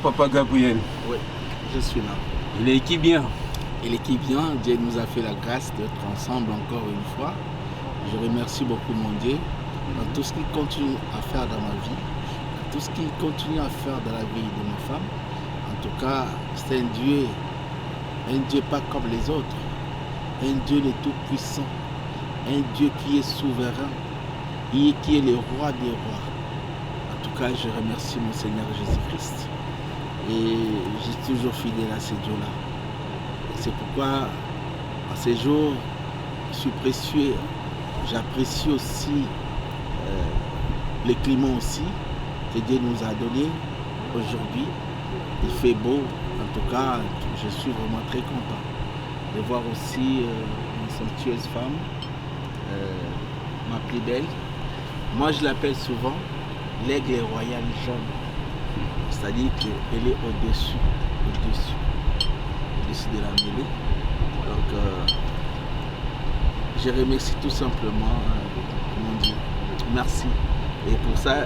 Papa Gabriel. Oui, je suis là. Et l'équipe bien. Et l'équipe bien, Dieu nous a fait la grâce d'être ensemble encore une fois. Je remercie beaucoup mon Dieu dans tout ce qu'il continue à faire dans ma vie, dans tout ce qu'il continue à faire dans la vie de ma femme. En tout cas, c'est un Dieu pas comme les autres, un Dieu le Tout-Puissant, un Dieu qui est souverain, et qui est le roi des rois. En tout cas, je remercie mon Seigneur Jésus-Christ. Et je suis toujours fidèle à ce Dieu-là. Et c'est pourquoi, à ces jours, je suis précieux. J'apprécie aussi le climat aussi que Dieu nous a donné aujourd'hui. Il fait beau. En tout cas, je suis vraiment très content de voir aussi une somptueuse femme, ma plus belle. Moi, je l'appelle souvent l'aigle royal jaune. C'est-à-dire qu'elle est au-dessus de la mêlée. Donc, je remercie tout simplement mon Dieu. Merci. Et pour ça,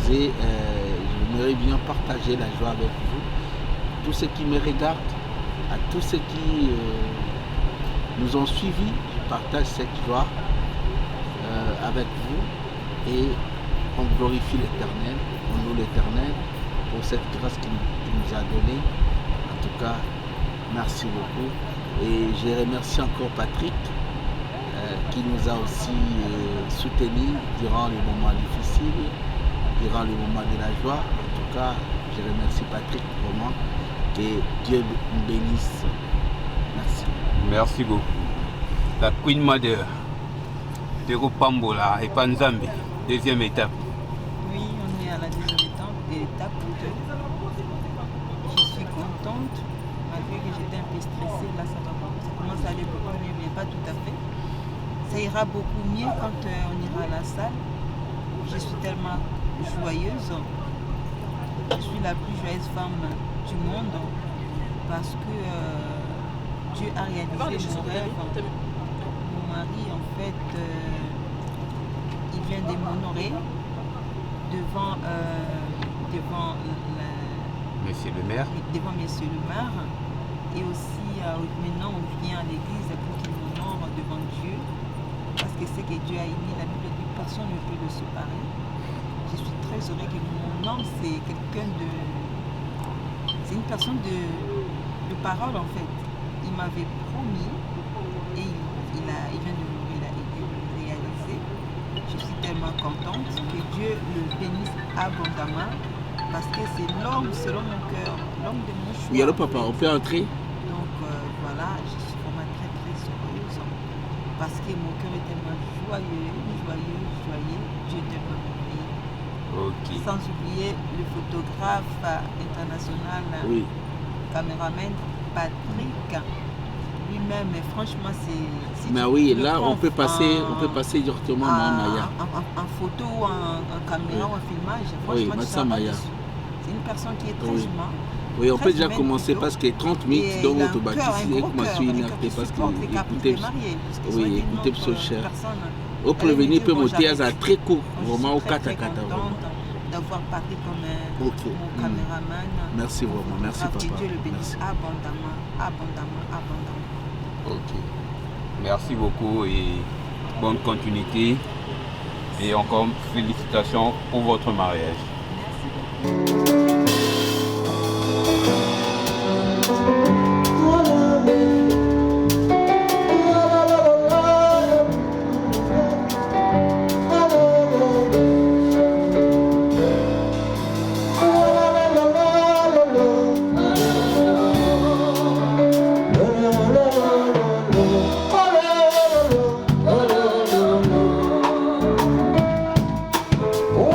j'aimerais bien partager la joie avec vous. Tous ceux qui me regardent, à tous ceux qui nous ont suivis, je partage cette joie avec vous et on glorifie l'Éternel, on loue l'Éternel pour cette grâce qu'il nous a donnée. En tout cas, merci beaucoup. Et je remercie encore Patrick qui nous a aussi soutenus durant les moments difficiles, durant les moments de la joie. En tout cas, je remercie Patrick vraiment. Que Dieu nous bénisse. Merci. Merci beaucoup. La Queen Mother, Tero Pambola et Panzambi, deuxième étape. Oui, on est à la deuxième étape. Je suis contente, malgré que j'étais un peu stressée. Là, ça commence à aller beaucoup mieux, mais pas tout à fait. Ça ira beaucoup mieux quand on ira à la salle. Je suis tellement joyeuse. Je suis la plus joyeuse femme du monde parce que Dieu a réalisé mon rêve. Mon mari, en fait, il vient de m'honorer devant Monsieur le maire. Devant Monsieur le maire. Et aussi, maintenant, on vient à l'église pour qu'il m'honore devant Dieu. Parce que c'est que Dieu a émis, la Bible dit personne ne peut le séparer. Je suis très heureux que mon homme, c'est quelqu'un de... C'est une personne de parole en fait. Il m'avait promis et il vient de le réaliser. Je suis tellement contente que Dieu le bénisse abondamment parce que c'est l'homme selon mon cœur, l'homme de mon choix. Oui, alors papa, on peut entrer? Donc voilà, je suis vraiment très très heureuse parce que mon cœur est tellement joyeux. Dieu est tellement merveilleux. Ok. Sans oublier le photographe international, Oui. caméraman Patrick. Lui-même, franchement, c'est... Mais oui, là, on peut passer directement à Maya. En photo, en caméra, Oui. en filmage. Oui, Franchement, Matsa Maya. c'est une personne qui est très Oui. humaine. Oui, on Très peut déjà humaine commencer plutôt. parce que 30 minutes Et dans il a votre un cœur, bâtisse un et gros comment cœur, suis un cœur inacté qui parce que supporte les caprices écoutez, des mariés, parce que oui, soit écoutez d'une ce autre cher. personne. Au prévenir peut Bon, monter à j'arrête. très court, Je suis vraiment au très, 4 à très 4 vraiment. contente d'avoir Patrick comme Ok. mon caméraman. Merci vraiment, merci Que papa. Dieu le bénisse Merci. abondamment. Ok. Merci beaucoup et bonne continuité. Et encore félicitations pour votre mariage. Oh,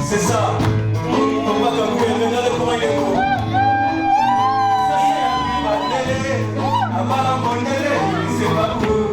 C'est ça. On va comme le comment il est beau. C'est pas cool.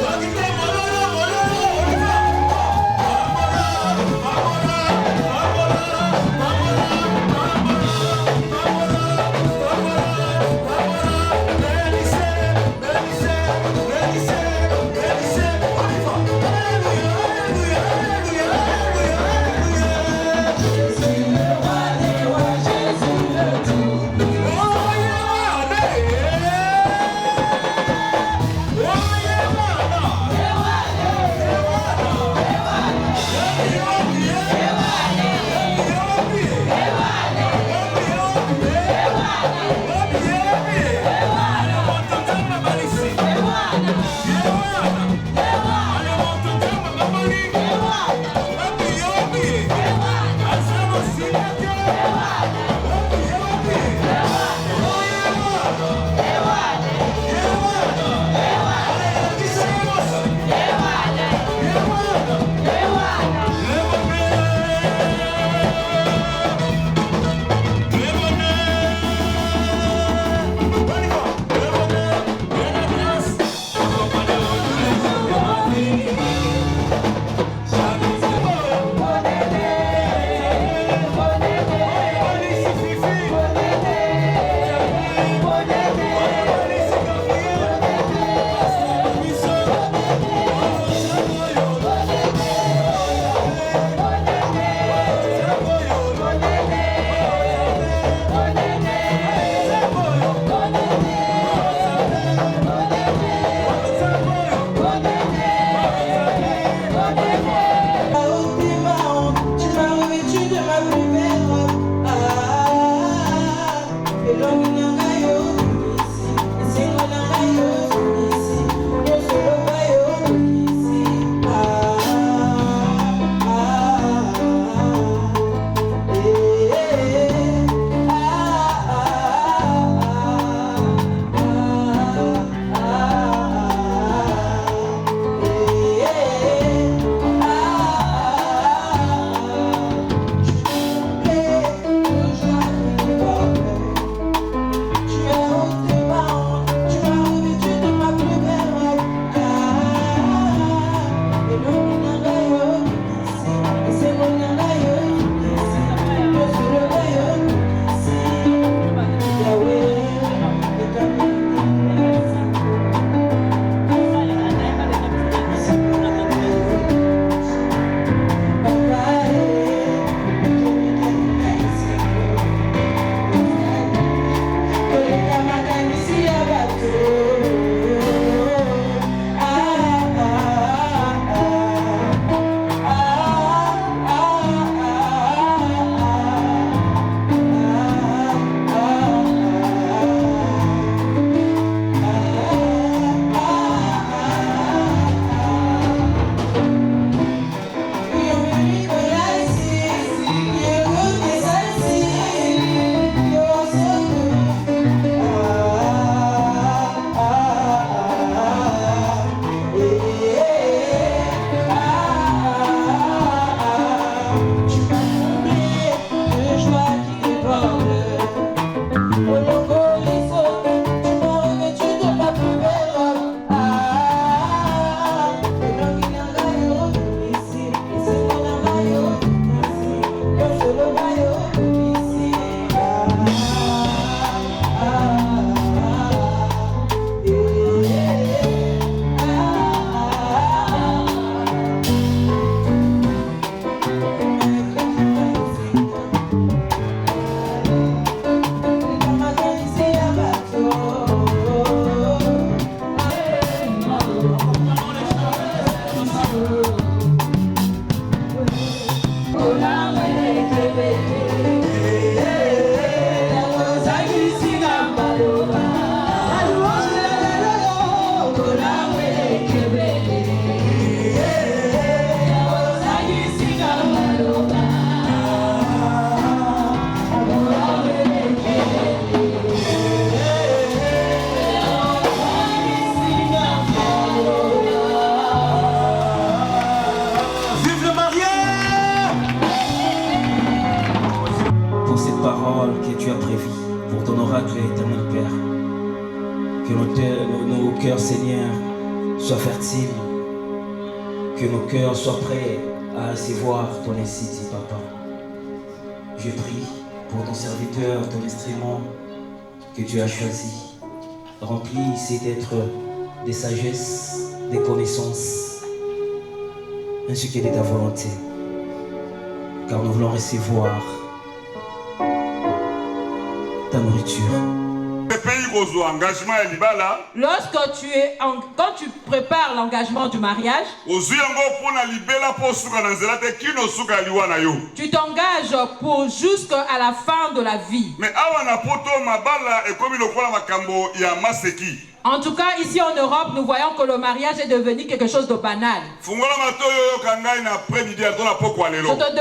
Mololo, mololo, mololo. Que tu as prévu pour ton oracle éternel Père. Que nos cœurs, Seigneur, soient fertiles. Que nos cœurs soient prêts à recevoir ton ainsi dit, Papa. Je prie pour ton serviteur, ton instrument que tu as choisi. Remplis ici d'être de sagesse, de connaissances, ainsi que de ta volonté. Car nous voulons recevoir ta nourriture. Lorsque quand tu prépares l'engagement du mariage, tu t'engages pour jusqu'à la fin de la vie. En tout cas, ici en Europe, nous voyons que le mariage est devenu quelque chose de banal. Je te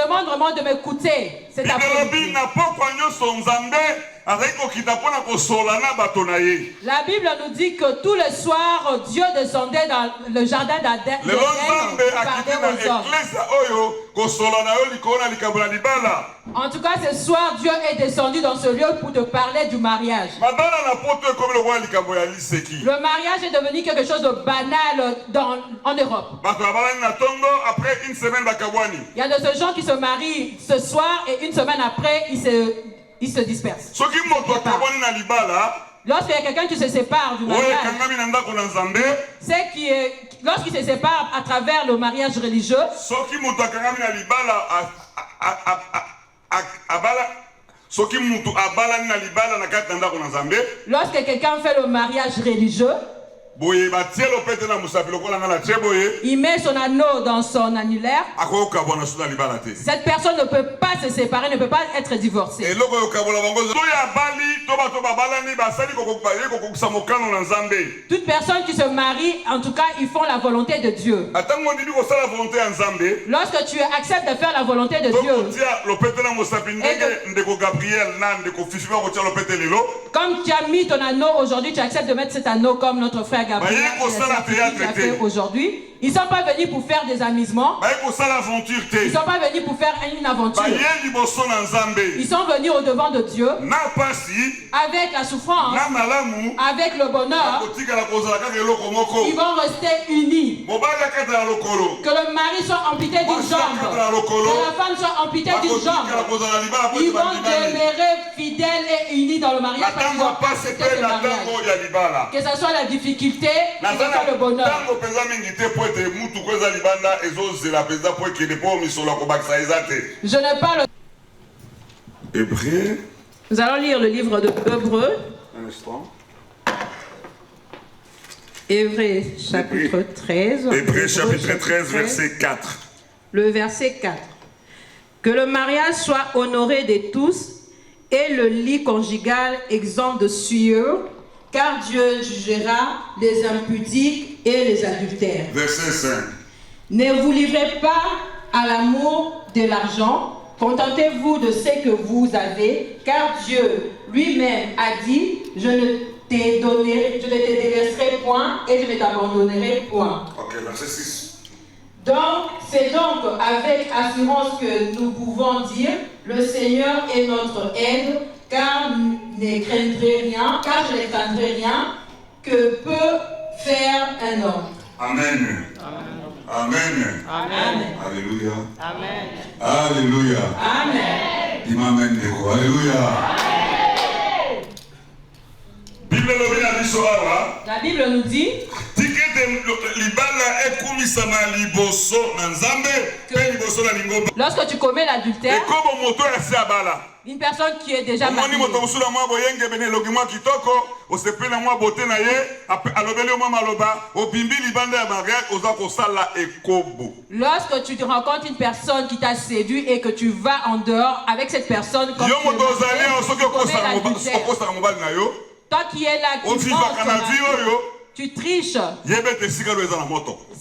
demande vraiment de m'écouter cet après-midi. La Bible nous dit que tous les soirs, Dieu descendait dans le jardin d'Adam pour parler aux hommes. En tout cas, ce soir, Dieu est descendu dans ce lieu pour te parler du mariage. Le mariage est devenu quelque chose de banal en Europe. Il y a de ces gens qui se marient ce soir et une semaine après, ils se dispersent. Lorsqu'il y a quelqu'un qui se sépare du mariage, lorsqu'il se sépare à travers le mariage religieux, lorsque quelqu'un fait le mariage religieux, il met son anneau dans son annulaire. Cette personne ne peut pas se séparer, ne peut pas être divorcée. Toute personne qui se marie, en tout cas, ils font la volonté de Dieu. Lorsque tu acceptes de faire la volonté de Dieu, comme tu as mis ton anneau aujourd'hui, tu acceptes de mettre cet anneau comme notre frère Gabriel a fait aujourd'hui. Ils ne sont pas venus pour faire des amusements. Ils ne sont pas venus pour faire une aventure. Ils sont venus au devant de Dieu avec la souffrance, avec le bonheur. Ils vont rester unis. Que le mari soit amputé d'une jambe, que la femme soit amputée d'une jambe. Ils vont demeurer fidèles et unis dans le mariage parce qu'ils ont accepté le mariage. Que ce soit la difficulté, que ce soit le bonheur. Je n'ai pas le... Hébreux. Nous allons lire le livre de Hébreux. Un instant. Hébreux chapitre 13. Hébreux chapitre 13, verset 4. Le verset 4. Que le mariage soit honoré de tous et le lit conjugal exempt de souillure, car Dieu jugera les impudiques et les adultères. Verset 5. Ne vous livrez pas à l'amour de l'argent, contentez-vous de ce que vous avez, car Dieu lui-même a dit, je ne te délaisserai point et je ne t'abandonnerai point. Ok, verset 6. Donc, c'est donc avec assurance que nous pouvons dire, le Seigneur est notre aide, car je ne craindrai rien que peut faire un homme. Amen. Amen. Amen. Alléluia. Amen. Alléluia. Amen. Dis m'amen. Alléluia. La Bible nous dit, Ticket de Lorsque tu commets l'adultère, une personne qui est déjà mariée, lorsque tu te rencontres une personne qui t'a séduit et que tu vas en dehors avec cette personne, comme tu commets l'adultère. Toi qui es là, qui tu triches.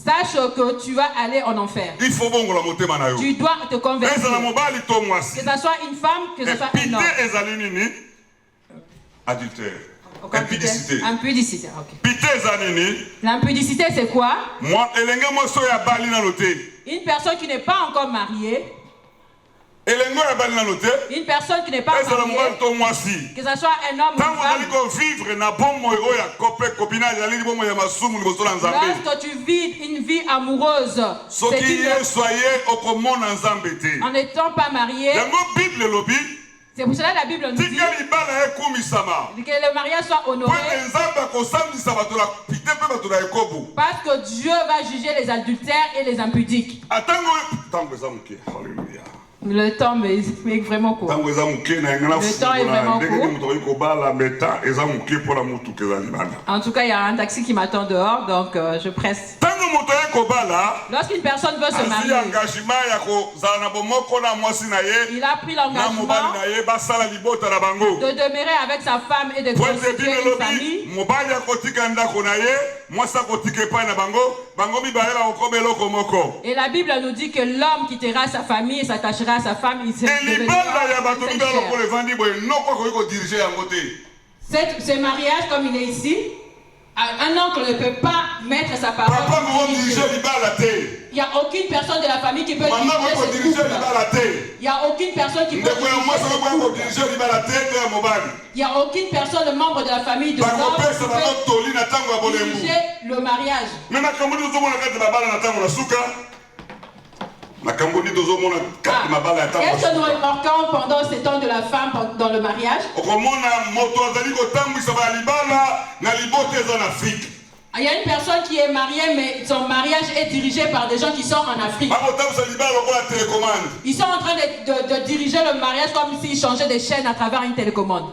Sache que tu vas aller en enfer. Tu dois te convertir. Que ce soit une femme, que ce soit un homme. Adultère. Impudicité. Impudicité. Okay. L'impudicité, c'est quoi? Une personne qui n'est pas encore mariée. Une personne qui n'est pas mariée, que ce soit un homme ou une femme, lorsque tu vis une vie amoureuse, en n'étant pas marié, c'est pour cela que la Bible nous dit que le mariage soit honoré, parce que Dieu va juger les adultères et les impudiques. Le temps est vraiment court. Le temps est vraiment court. En tout cas, il y a un taxi qui m'attend dehors, donc je presse. Lorsqu'une personne veut se marier, il a pris l'engagement de demeurer avec sa femme et de constituer une famille. Et la Bible nous dit que l'homme quittera sa famille et s'attachera à sa femme, il se ce mariage, comme il est ici, un oncle ne peut pas mettre sa parole. Il n'y a aucune personne de la famille qui peut diriger ce couple. Il n'y a aucune personne qui peut diriger ce couple. Il n'y a aucune personne, le membre de la famille de l'homme qui peut diriger le mariage. Qu'est-ce que nous remarquons pendant ces temps de la femme dans le mariage? Il y a une personne qui est mariée, mais son mariage est dirigé par des gens qui sont en Afrique. Ils sont en train de diriger le mariage comme s'ils changeaient des chaînes à travers une télécommande.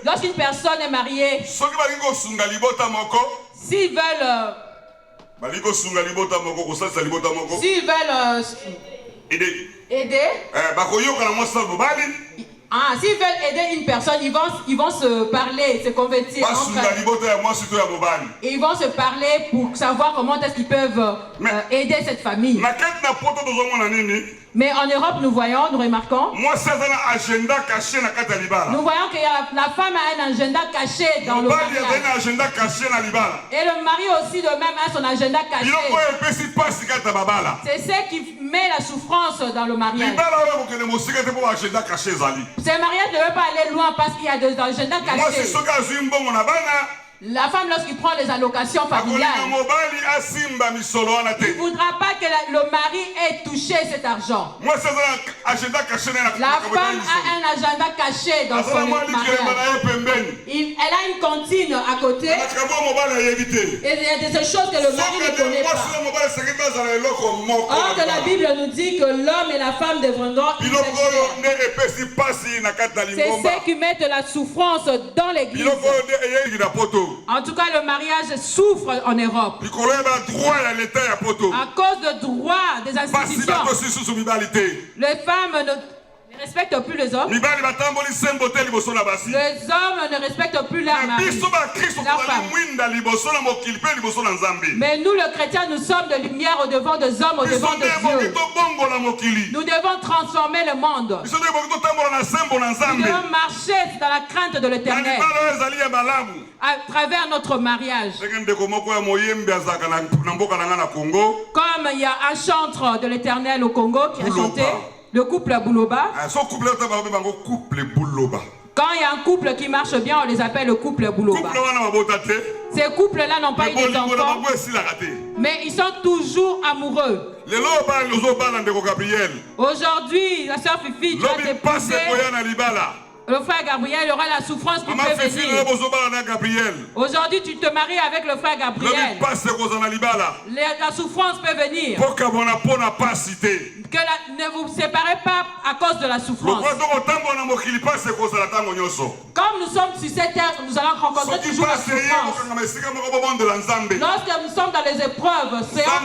Lorsqu'une personne est mariée, s'ils veulent aider, s'ils veulent aider une personne, ils vont se parler, se convertir entre eux. Et ils vont se parler pour savoir comment est-ce qu'ils peuvent aider cette famille. Mais en Europe, nous remarquons, nous voyons que la femme a un agenda caché dans le mariage. Et le mari aussi de même a son agenda caché. C'est ce qui met la souffrance dans le mariage. Ce mariage ne veut pas aller loin parce qu'il y a des agendas cachés. La femme, lorsqu'il prend les allocations familiales, il ne voudra pas que le mari ait touché cet argent. La femme a un agenda caché dans son mariage. Elle a une cantine à côté. Et il y a des choses que le mari ne connaît pas. Or que la Bible nous dit que l'homme et la femme devront c'est ce qui met la souffrance dans l'église. En tout cas, le mariage souffre en Europe. À cause de droits des institutions. Les femmes ne respectent plus les hommes. Les hommes ne respectent plus leur mari, leur femme. Mais nous, les chrétiens, nous sommes de lumière au devant des hommes, au devant de Dieu. Nous devons transformer le monde. Nous devons marcher dans la crainte de l'Éternel à travers notre mariage. Comme il y a un chantre de l'Éternel au Congo qui a chanté le couple Bouloba. Quand il y a un couple qui marche bien, on les appelle le couple Bouloba. Ces couples-là n'ont pas eu d'enfants, mais ils sont toujours amoureux. Aujourd'hui, la sœur Fifi, tu as t'épouser Le frère Gabriel, il y aura la souffrance qui peut venir. Aujourd'hui, tu te maries avec le frère Gabriel. La souffrance peut venir. Ne vous séparez pas à cause de la souffrance. Comme nous sommes sur cette terre, nous allons rencontrer toujours la souffrance. Lorsque nous sommes dans les épreuves, soyons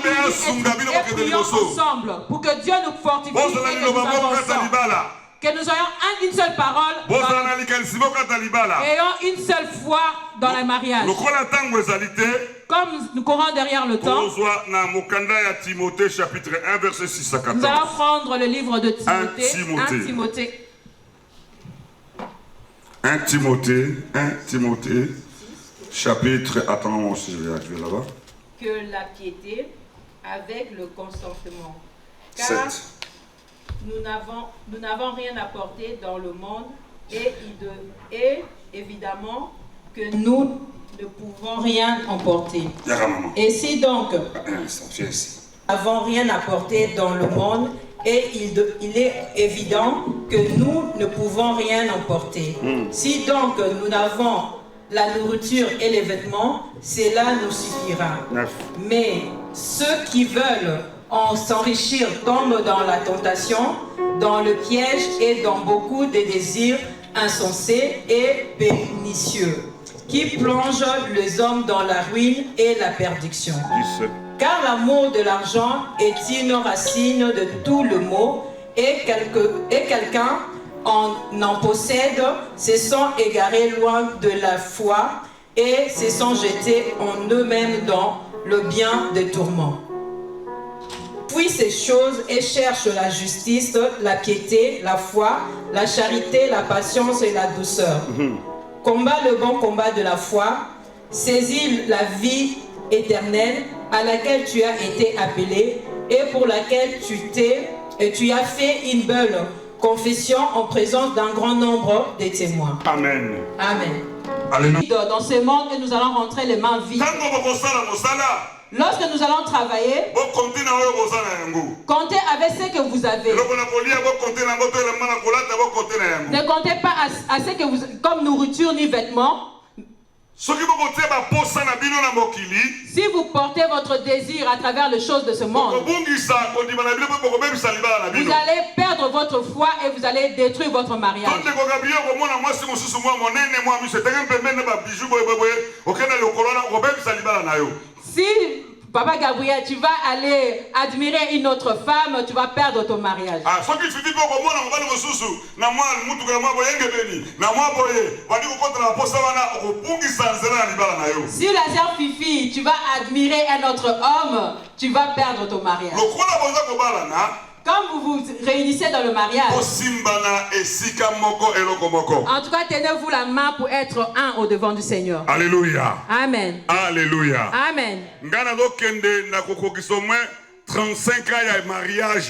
unis et prions ensemble pour que Dieu nous fortifie et que nous avançons. Que nous ayons une seule parole ayons une seule foi dans le mariage. Comme nous courons derrière le temps, nous allons prendre le livre de Timothée. 1 Timothée, chapitre, attends, je vais là-bas. Que la piété avec le consentement. Car 7. nous n'avons rien apporté dans le monde et évidemment que nous ne pouvons rien emporter. Et si donc nous n'avons rien apporté dans le monde et il est évident que nous ne pouvons rien emporter. Si donc nous n'avons la nourriture et les vêtements, cela nous suffira. 9. Mais ceux qui veulent s'enrichir tombent dans la tentation, dans le piège et dans beaucoup de désirs insensés et pernicieux, qui plongent les hommes dans la ruine et la perdition. 10. Car l'amour de l'argent est une racine de tout le maux, et quelqu'un en possède, se sont égarés loin de la foi et se sont jetés en eux-mêmes dans le bien des tourments. Puis ces choses et cherchent la justice, la piété, la foi, la charité, la patience et la douceur. Combat le bon combat de la foi, saisis la vie éternelle à laquelle tu as été appelé et pour laquelle tu as fait une belle confession en présence d'un grand nombre de témoins. Amen. Amen. Alléluia. Dans ce monde, et nous allons rentrer les mains vides. Lorsque nous allons travailler, comptez avec ce que vous avez. Ne comptez pas à ce que vous comme nourriture ni vêtements. Si vous portez votre désir à travers les choses de ce monde, vous allez perdre votre foi et vous allez détruire votre mariage. Si Papa Gabriel, tu vas aller admirer une autre femme, tu vas perdre ton mariage. Si la sœur Fifi, tu vas admirer un autre homme, tu vas perdre ton mariage. Quand vous vous réunissez dans le mariage, en tout cas, tenez-vous la main pour être un au devant du Seigneur. Alléluia. Amen. Alléluia. Amen. 35 ans de mariage.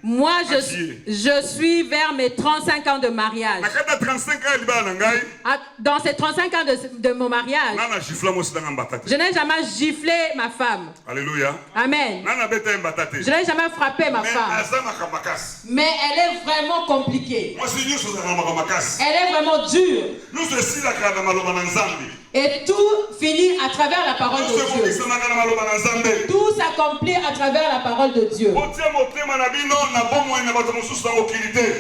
Moi, je suis vers mes 35 ans de mariage. Dans ces 35 ans de mon mariage, je n'ai jamais giflé ma femme. Alléluia. Amen. Je n'ai jamais frappé ma femme. Mais elle est vraiment compliquée. Elle est vraiment dure. Et tout finit à travers la parole de Dieu. Tout s'accomplit à travers la parole de Dieu.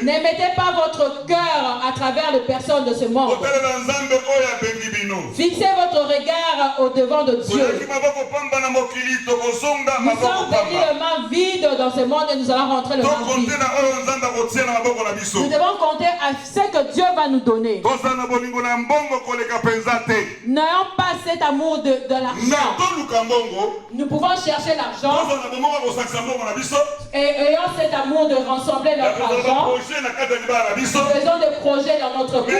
Ne mettez pas votre cœur à travers les personnes de ce monde. Fixez votre regard au devant de Dieu. Nous sommes venus les mains vides dans ce monde et nous allons rentrer le main vide. Nous devons compter à ce que Dieu va nous donner. N'ayons pas cet amour de l'argent. Nous pouvons chercher l'argent et ayons cet amour de rassembler notre argent. Faisons des projets dans notre couple.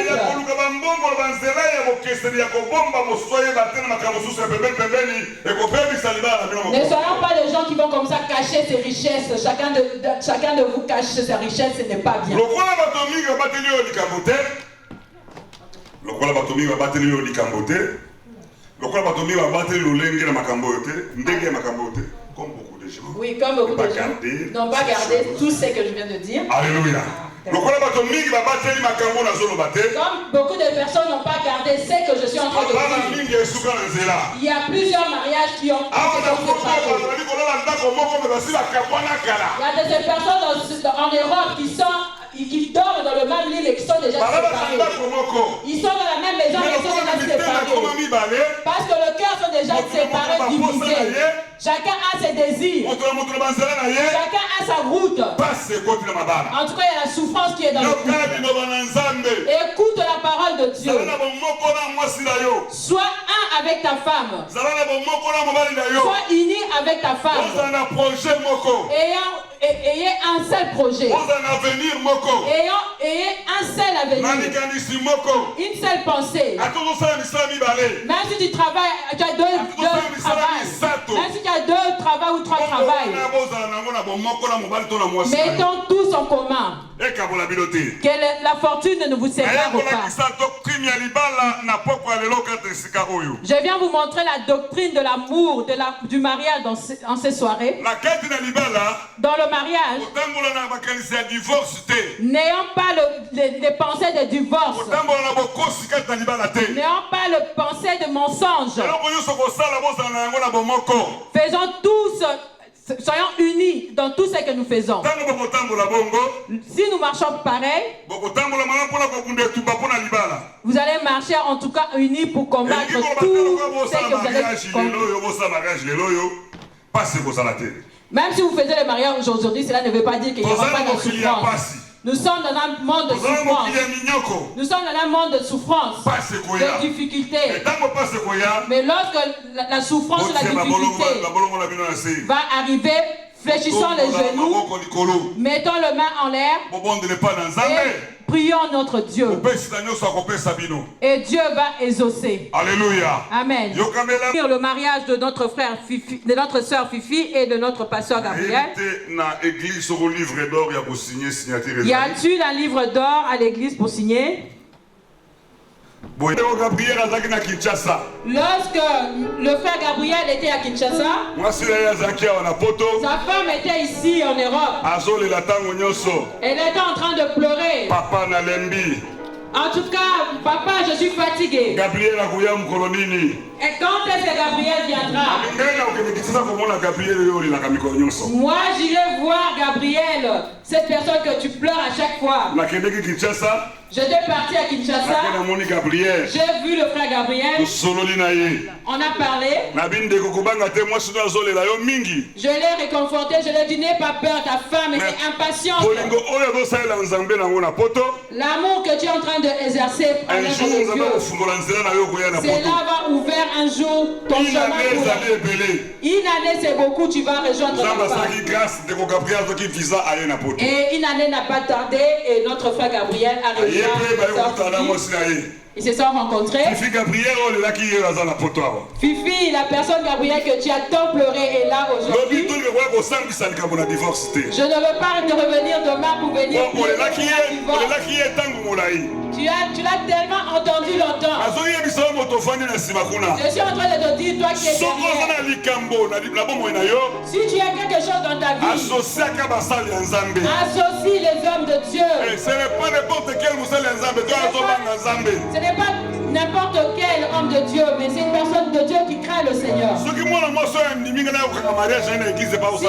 Ne soyons pas des gens qui vont comme ça cacher ses richesses. Chacun de vous cache ses richesses, ce n'est pas bien. Lokola batomi ba bateli yo likambo te. Lokola batomi ba bateli lolenge na makambo yo te. Ndenge makambo te. Comme beaucoup de gens. Oui, comme beaucoup de gens n'ont pas gardé tout ce que je viens de dire. Alléluia. beaucoup de personnes n'ont pas gardé ce que je suis en train de dire. Il y a plusieurs mariages qui ont été séparés. Il y a des personnes en Europe qui dorment dans le même lit et qui sont déjà séparés. Ils sont dans la même maison mais ils sont déjà séparés. Parce que le cœur sont déjà séparés, divisés. Chacun a ses désirs. Chacun a sa route. En tout cas, il y a la souffrance qui est dans le couple. Écoute la parole de Dieu. Sois un avec ta femme. Sois uni avec ta femme. Ayez un seul projet. Ayez un seul avenir. Une seule pensée. Même si tu travailles, tu as deux travails. Même si tu as deux travails ou trois travails. Mettons tous en commun. Que la fortune ne vous sépare pas. Je viens vous montrer la doctrine de l'amour, du mariage en ces soirées. Dans le mariage, n'ayons pas les pensées de divorce, n'ayons pas les pensées de mensonge. Faisons tous, soyons unis dans tout ce que nous faisons. Si nous marchons pareil, vous allez marcher en tout cas unis pour combattre tout ce que vous allez combattre. Même si vous faites le mariage aujourd'hui, cela ne veut pas dire qu'il n'y aura pas de souffrance. Nous sommes dans un monde de souffrance. Nous sommes dans un monde de souffrance, de difficultés. Mais lorsque la souffrance ou la difficulté va arriver, fléchissons les genoux, mettons les mains en l'air et prions notre Dieu. Et Dieu va exaucer. Alléluia. Amen. Le mariage de notre frère Fifi, de notre sœur Fifi et de notre pasteur Gabriel. Y a-t-il un livre d'or à l'église pour signer? Lorsque le frère Gabriel était à Kinshasa, sa femme était ici en Europe. Elle était en train de pleurer. En tout cas, papa, je suis fatigué. Et quand est-ce que Gabriel viendra? Moi, j'irai voir Gabriel, cette personne que tu pleures à chaque fois. J'étais parti à Kinshasa. J'ai vu le frère Gabriel. On a parlé. Je l'ai réconforté. Je lui ai dit, n'aie pas peur, ta femme était impatiente. L'amour que tu es en train d'exercer avec Dieu, cela va ouvrir un jour ton chemin pour une année, c'est beaucoup, tu vas rejoindre ta femme. Et une année n'a pas tardé et notre frère Gabriel a rejoint. Ils se sont rencontrés. Fifi, la personne Gabriel que tu as tant pleuré est là aujourd'hui. Je ne veux pas revenir demain pour venir. Tu l'as tellement entendu longtemps. Je suis en train de te dire, toi qui es derrière, si tu as quelque chose dans ta vie, associe les hommes de Dieu. Ce n'est pas n'importe quel homme de Dieu, mais c'est une personne de Dieu qui craint le Seigneur. Si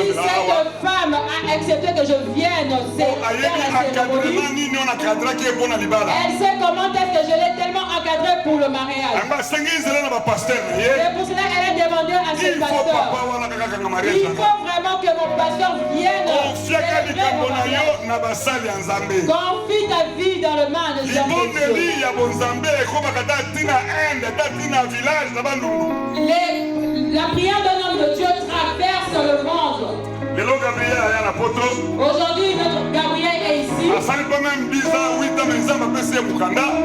cette femme a accepté que je vienne faire la cérémonie, elle sait comment est-ce que je l'ai tellement encadré pour le mariage. C'est pour cela qu'elle a demandé à ses pasteurs. Il faut vraiment que mon pasteur vienne. Confie ta vie dans le main de Dieu. La prière d'un homme de Dieu traverse le monde. Aujourd'hui, notre Gabriel est ici.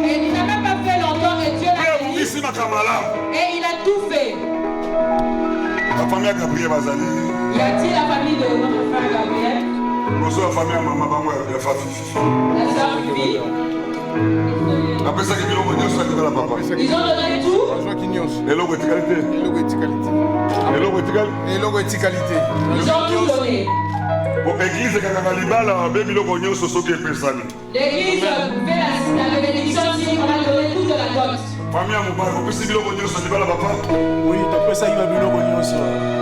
Et il n'a même pas fait longtemps et Dieu l'a béni. Et il a tout fait. Y a-t-il la famille de notre frère Gabriel? La sœur Fifi. Ils ont donné tout. Ils ont tout donné. L'église fait la bénédiction si on a donné toute la dot.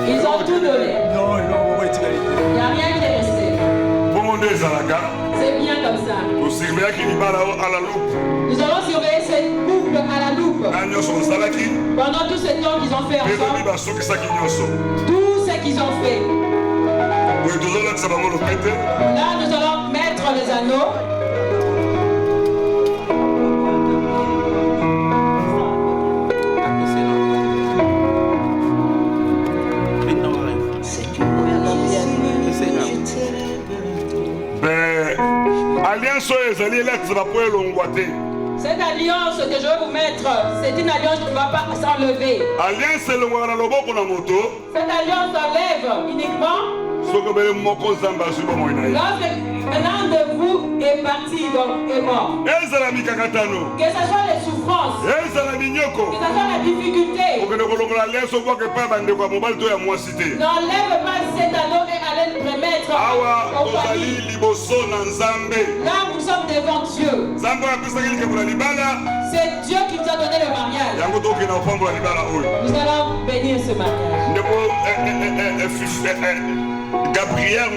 Ils ont tout donné. Il n'y a rien qui est resté. C'est bien comme ça. Nous allons surveiller cette couple à la loupe. Pendant tout ce temps qu'ils ont fait ensemble, tout ce qu'ils ont fait. Là, nous allons mettre les anneaux. Cette alliance que je vais vous mettre, c'est une alliance qui ne va pas s'enlever. Cette alliance s'enlève uniquement lorsque l'un de vous est parti, donc est mort. Que ce soit les souffrances, que ce soit la difficulté, n'enlève pas cet anneau et allez le remettre au famille. Là, nous sommes devant Dieu. C'est Dieu qui nous a donné le mariage. Nous allons bénir ce mariage. Gabriel,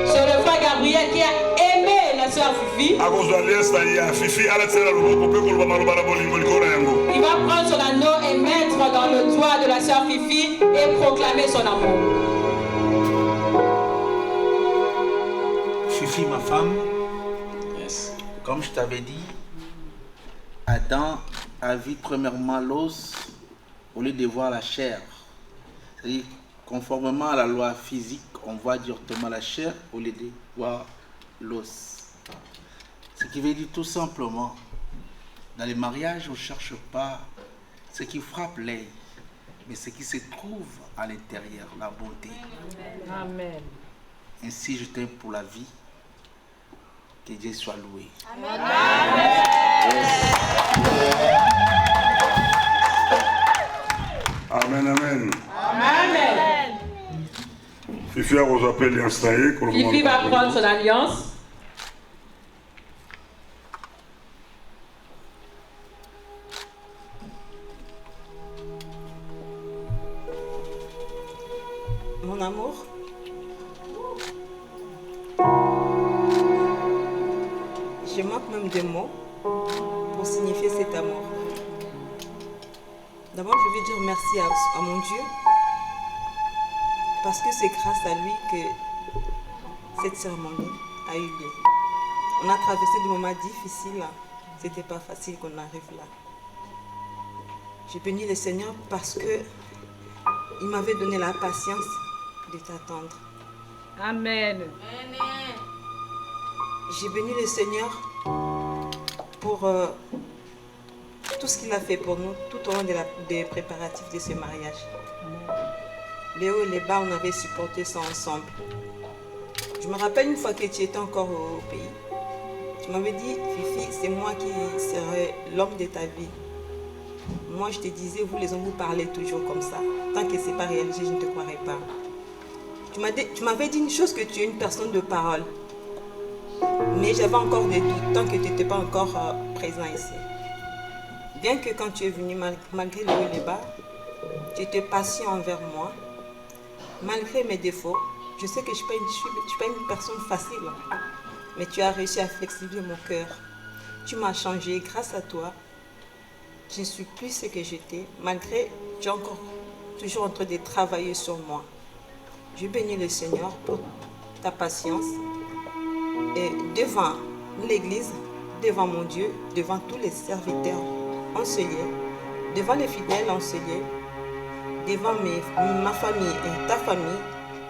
c'est le frère Gabriel qui a aimé la soeur Fifi. Il va prendre son anneau et mettre dans le doigt de la soeur Fifi et proclamer son amour. Fifi, ma femme, comme je t'avais dit, Adam a vu premièrement l'os au lieu de voir la chair. C'est-à-dire, conformément à la loi physique, on voit directement la chair au lieu de voir l'os. Ce qui veut dire tout simplement, dans les mariages, on ne cherche pas ce qui frappe l'œil, mais ce qui se trouve à l'intérieur, la beauté. Amen. Ainsi, je t'aime pour la vie. Que Dieu soit loué. Amen. Amen, amen. Amen. Fifi va prendre son alliance. Mon amour, je manque même de mots pour signifier cet amour. D'abord, je veux dire merci à mon Dieu, parce que c'est grâce à lui que cette cérémonie a eu lieu. On a traversé des moments difficiles, c'était pas facile qu'on arrive là. J'ai béni le Seigneur parce que il m'avait donné la patience de t'attendre. Amen. J'ai béni le Seigneur pour tout ce qu'il a fait pour nous tout au long des préparatifs de ce mariage. Les hauts et les bas, on avait supporté ça ensemble. Je me rappelle une fois que tu étais encore au pays. Tu m'avais dit, Fifi, c'est moi qui serai l'homme de ta vie. Moi, je te disais, vous les hommes, vous parlez toujours comme ça. Tant que ce n'est pas réalisé, je ne te croirai pas. Tu m'avais dit une chose, que tu es une personne de parole. Mais j'avais encore des doutes, tant que tu n'étais pas encore présent ici. Bien que quand tu es venu, malgré les hauts et les bas, tu étais patient envers moi. Malgré mes défauts, je sais que je ne suis pas une personne facile. Mais tu as réussi à flexibiliser mon cœur. Tu m'as changé. Grâce à toi, je ne suis plus ce que j'étais. Malgré, tu es encore toujours en train de travailler sur moi. Je bénis le Seigneur pour ta patience. Et devant l'Église, devant mon Dieu, devant tous les serviteurs en ce lieu, devant les fidèles en ce lieu, devant ma famille et ta famille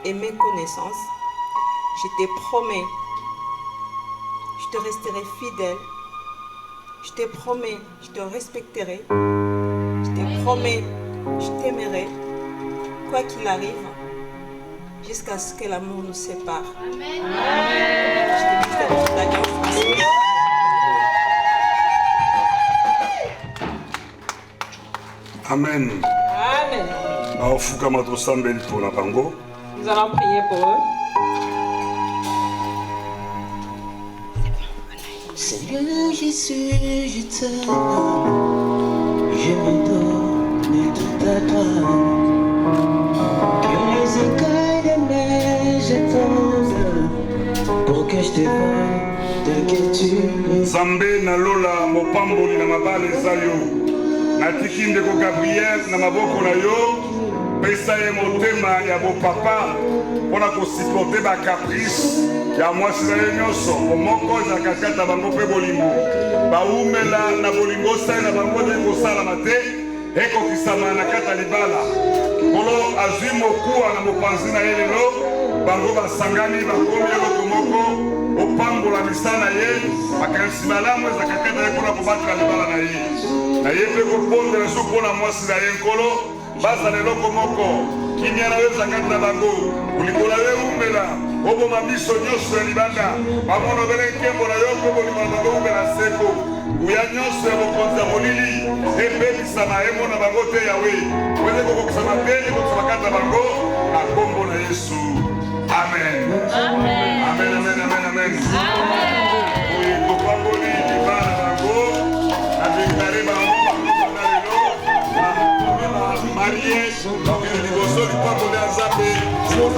et mes connaissances, je te promets, je te resterai fidèle, je te promets, je te respecterai, je te promets, je t'aimerai, quoi qu'il arrive, jusqu'à ce que l'amour nous sépare. Amen. Je te dis cette petite alliance. Amen. Amen. Nous allons prier pour eux. Seigneur Jésus, je t'aime, je me donne tout à toi. Que les écailles de mes je tombent pour que je te voie tel que tu es. Zambé na lola mopamboli na mabale zayo. Natiki ndeko Gabriel na maboko na yo. Pesa ye motema ya bo papa pona ko supporter ba caprice ya mwasi na nyonso omoko za kakata bango pe bolingo ba umela na bolingo sai na bango de ko sala mate eko kisama na kata libala kolo azwi mokuwa na mopanzi na yelelo bango basangani bakomi yo komoko opambola misana ye makansi malamu za kakata ye kona kobatela libala na ye pe ko pondela so pona mwasi na ye nkolo basa leloko moko kimia na weza kati na bango ulikola we umela oboma biso nyonso ya libanda bamono bele nkembo na yo mpo bolima na bango umela seko uya nyonso ya bokonzi ya molili ebebisama emo na bango te yawe weze kokokisama te ekokisama kati na bango na kombo na Yesu. Amen. Amen. Amen, amen, amen, amen. Amen. Kopamboli libala bango na deklare bango marié, donc il est au sol du peuple de Azapé, c'est au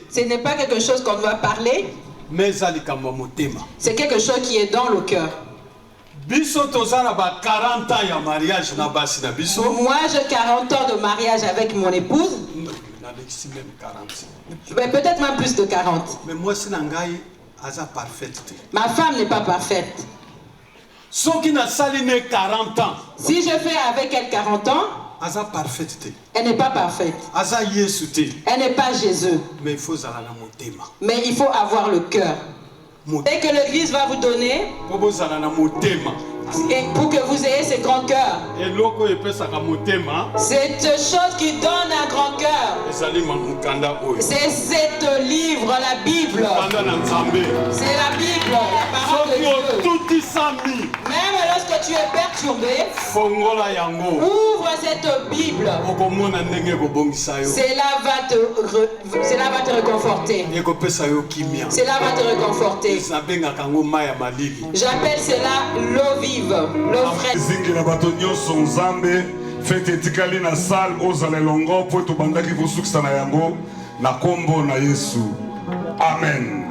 Ce n'est pas quelque chose qu'on doit parler, mais c'est quelque chose qui est dans le cœur. Moi, j'ai 40 ans de mariage avec mon épouse. Mais peut-être même plus de 40. Mais moi, ma femme n'est pas parfaite. Si je fais avec elle 40 ans, elle n'est pas parfaite. Elle n'est pas Jésus. Mais il faut avoir le cœur. Et que l'Église va vous donner, et pour que vous ayez ce grand cœur. Cette chose qui donne un grand cœur, c'est cette livre, la Bible. C'est la Bible, la parole de Dieu. Même lorsque tu es perturbé, ouvre cette Bible. Cela va te réconforter. Cela va te réconforter. J'appelle cela l'eau vive, l'eau fraîche. Fete etikali na salle ozala longo po tobandaki kosukisa na yango na kombo na Yesu. Amen.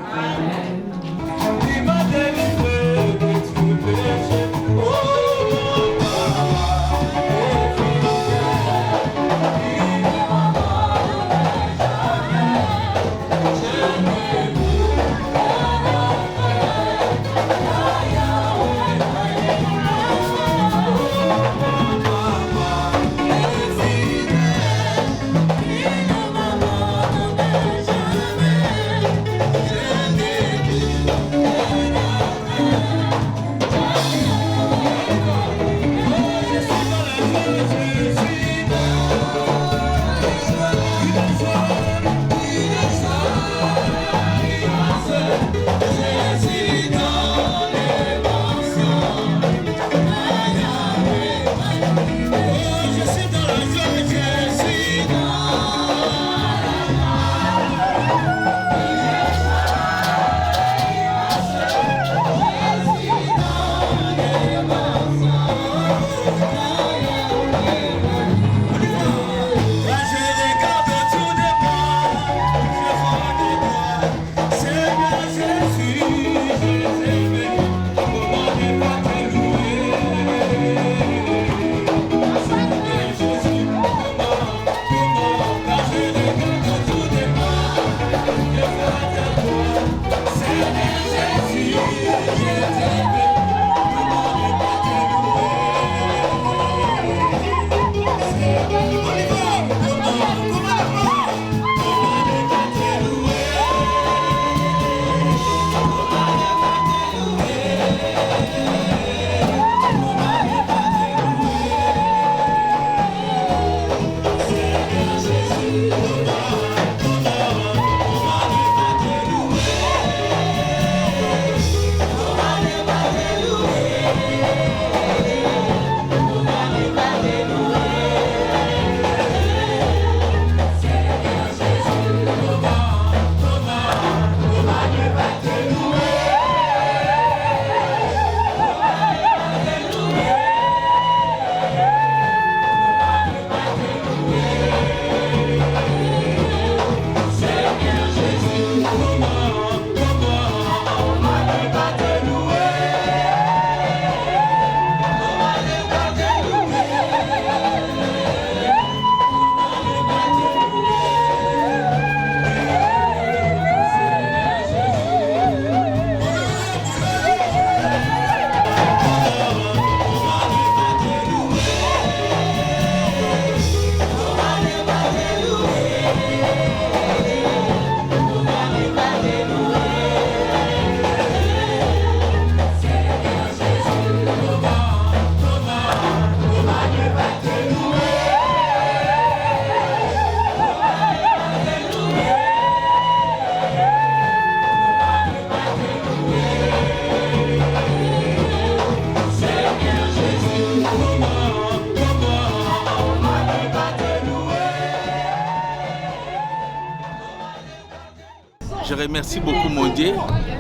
Je remercie beaucoup mon Dieu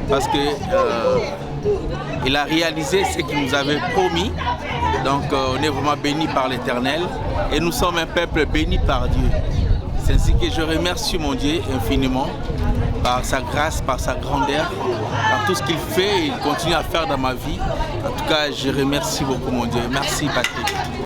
parce que il a réalisé ce qu'il nous avait promis. Donc on est vraiment bénis par l'Éternel et nous sommes un peuple béni par Dieu. C'est ainsi que je remercie mon Dieu infiniment par sa grâce, par sa grandeur, par tout ce qu'il fait et il continue à faire dans ma vie. En tout cas, je remercie beaucoup mon Dieu. Merci Patrick.